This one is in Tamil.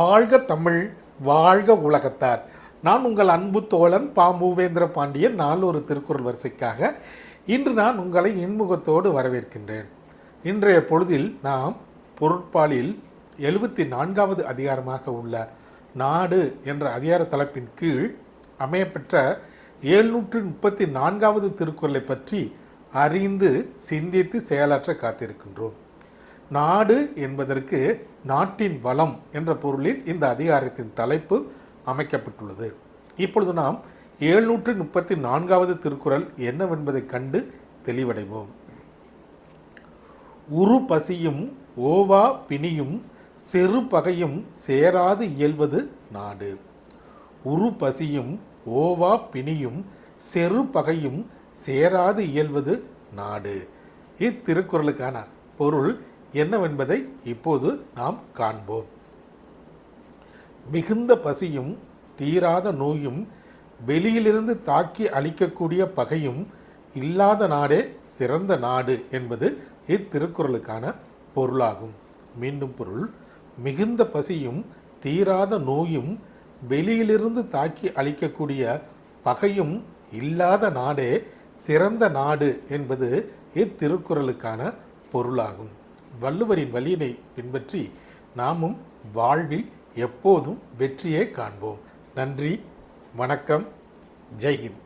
வாழ்க தமிழ், வாழ்க உலகத்தார். நான் உங்கள் அன்பு தோழன் பா. மூவேந்திர பாண்டியன். நாளொரு திருக்குறள் வரிசைக்காக இன்று நான் உங்களை இன்முகத்தோடு வரவேற்கின்றேன். இன்றைய பொழுதில் நாம் பொருட்பாலில் 74வது அதிகாரமாக உள்ள நாடு என்ற அதிகார தலைப்பின் கீழ் அமையப்பெற்ற 734வது திருக்குறளை பற்றி அறிந்து சிந்தித்து செயலாற்ற காத்திருக்கின்றோம். நாடு என்பதற்கு நாட்டின் வளம் என்ற பொருளில் இந்த அதிகாரத்தின் தலைப்பு அமைக்கப்பட்டுள்ளது. இப்பொழுது நாம் 734வது திருக்குறள் என்னவென்பதை கண்டு தெளிவடைவோம். உரு பசியும் ஓவா பிணியும் செரு பகையும் சேராது இயல்வது நாடு. உரு பசியும் ஓவா பிணியும் செரு பகையும் சேராது இயல்வது நாடு. இத்திருக்குறளுக்கான பொருள் என்னவென்பதை இப்போது நாம் காண்போம். மிகுந்த பசியும் தீராத நோயும் வெளியிலிருந்து தாக்கி அழிக்கக்கூடிய பகையும் இல்லாத நாடே சிறந்த நாடு என்பது இத்திருக்குறளுக்கான பொருளாகும். மீண்டும் பொருள்: மிகுந்த பசியும் தீராத நோயும் வெளியிலிருந்து தாக்கி அழிக்கக்கூடிய பகையும் இல்லாத நாடே சிறந்த நாடு என்பது இத்திருக்குறளுக்கான பொருளாகும். வள்ளுவரின் வழியினை பின்பற்றி நாமும் வாழ்வில் எப்போதும் வெற்றியை காண்போம். நன்றி, வணக்கம், ஜெய்ஹிந்த்.